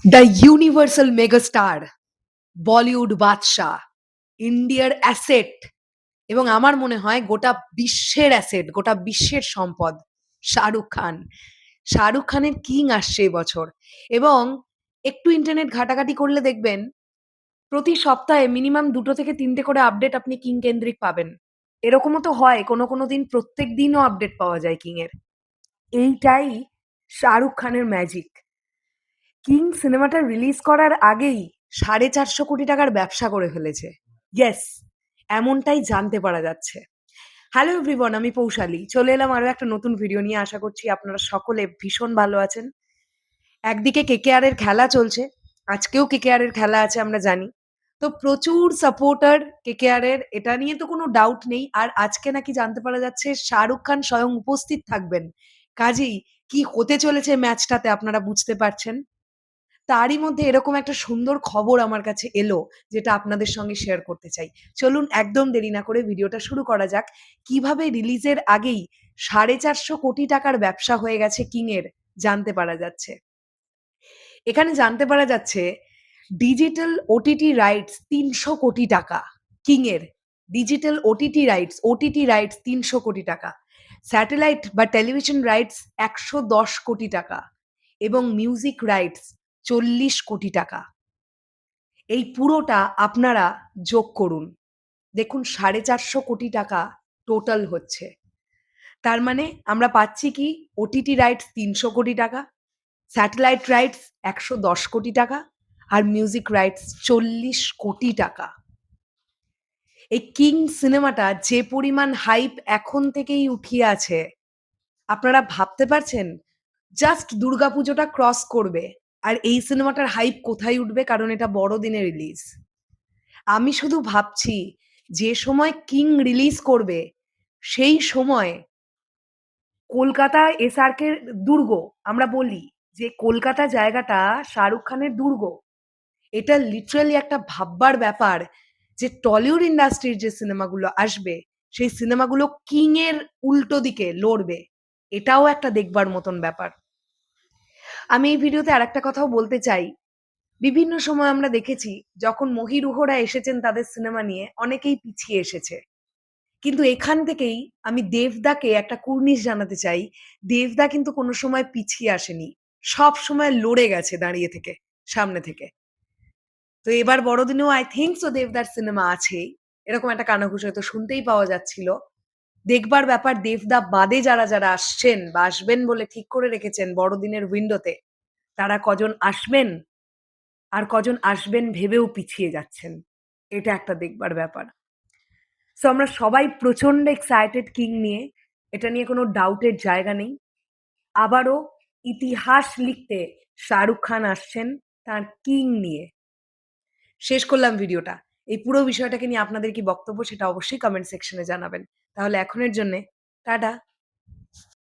The universal megastar, Bollywood বাদশাহ, ইন্ডিয়ার asset এবং আমার মনে হয় গোটা বিশ্বের অ্যাসেট, গোটা বিশ্বের সম্পদ শাহরুখ খান। শাহরুখ খানের কিং আসছে এবছর এবং একটু ইন্টারনেট ঘাটাঘাটি করলে দেখবেন প্রতি সপ্তাহে মিনিমাম ২ থেকে ৩টে করে আপডেট আপনি কিং কেন্দ্রিক পাবেন। এরকমও তো হয় কোনো দিন প্রত্যেক দিনও আপডেট পাওয়া যায় কিং এর। এইটাই শাহরুখ খানের ম্যাজিক। কিং সিনেমাটা রিলিজ করার আগেই ৪৫০ কোটি টাকার ব্যবসা করে ফেলেছে। ইয়েস! এমনটাই জানতে পারা যাচ্ছে। হ্যালো এভরিওয়ান, আমি পৌশালী। চলে এলাম আরো একটা নতুন ভিডিও নিয়ে। আশা করছি আপনারা সকলে ভীষণ ভালো আছেন। একদিকে কেকেআর এর খেলা চলছে। আজকেও কেকেআর এর খেলা আছে আমরা জানি। তো প্রচুর সাপোর্টার কেকেআর এর, এটা নিয়ে তো কোনো ডাউট নেই। আর আজকে নাকি জানতে পারা যাচ্ছে শাহরুখ খান স্বয়ং উপস্থিত থাকবেন। কাজেই কি হতে চলেছে ম্যাচটাতে আপনারা বুঝতে পারছেন। তারই মধ্যে এরকম একটা সুন্দর খবর আমার কাছে এলো, যেটা আপনাদের সঙ্গে শেয়ার করতে চাই। চলুন একদম দেরি না করে ভিডিওটা শুরু করা যাক। কিভাবে রিলিজের আগেই ৪৫০ কোটি টাকার ব্যবসা হয়ে গেছে কিং এর জানতে পারা যাচ্ছে। এখানে জানতে পারা যাচ্ছে ডিজিটাল ওটিটি রাইটস ৩০০ কোটি টাকা কিং এর। ডিজিটাল ওটিটি রাইটস ৩০০ কোটি টাকা। স্যাটেলাইট বা টেলিভিশন রাইটস ১১০ কোটি টাকা এবং মিউজিক রাইটস ৪০ কোটি টাকা। এই পুরোটা আপনারা যোগ করুন। দেখুন ৪৫০ কোটি টাকা টোটাল হচ্ছে। তার মানে আমরা পাচ্ছি কি ওটিটি রাইটস ৩০০ কোটি টাকা, স্যাটেলাইট রাইটস ১১০ কোটি টাকা আর মিউজিক রাইটস ৪০ কোটি টাকা। এই কিং সিনেমাটা যে পরিমাণ হাইপ এখন থেকেই উঠিয়ে আছে, আপনারা ভাবতে পারছেন? জাস্ট দুর্গাপুজোটা ক্রস করবে আর এই সিনেমাটার হাইপ কোথায় উঠবে, কারণ এটা বড়দিনে রিলিজ। আমি শুধু ভাবছি যে সময় কিং রিলিজ করবে সেই সময় কলকাতা এসআরকের দুর্গ, আমরা বলি যে কলকাতা জায়গাটা শাহরুখ খানের দুর্গ। এটা লিটারালি একটা ভাববার ব্যাপার যে টলিউড ইন্ডাস্ট্রির যে সিনেমাগুলো আসবে সেই সিনেমাগুলো কিং এর উল্টো দিকে লড়বে। এটাও একটা দেখবার মতন ব্যাপার। আমি এই ভিডিওতে আরেকটা কথাও বলতে চাই। বিভিন্ন সময় আমরা দেখেছি যখন মহীরুহরা এসেছেন তাদের সিনেমা নিয়ে, অনেকেই পিছিয়ে এসেছে। কিন্তু এখান থেকেই আমি দেবদাকে একটা কুর্নিশ জানাতে চাই। দেবদা কিন্তু কোনো সময় পিছিয়ে আসেনি। সবসময় লড়ে গেছে দাঁড়িয়ে থেকে, সামনে থেকে। তো এবার বড়দিনেও আই থিংক সো দেবদার সিনেমা আছেই। এরকম একটা কানাঘুষ হয়তো শুনতেই পাওয়া যাচ্ছিল। দেখবার ব্যাপার দেবদা বাদে যারা আসছেন বা আসবেন বলে ঠিক করে রেখেছেন বড়দিনের উইন্ডোতে, তারা কজন আসবেন আর কজন আসবেন ভেবেও পিছিয়ে যাচ্ছেন। এটা একটা দেখবার ব্যাপার। সো আমরা সবাই প্রচন্ড এক্সাইটেড কিং নিয়ে। এটা নিয়ে কোনো ডাউটের জায়গা নেই। আবারও ইতিহাস লিখতে শাহরুখ খান আসছেন তার কিং নিয়ে। শেষ করলাম ভিডিওটা। এই পুরো বিষয়টাকে নিয়ে আপনাদের কি বক্তব্য সেটা অবশ্যই কমেন্ট সেকশনে জানাবেন। তাহলে এখনের জন্যে টাটা।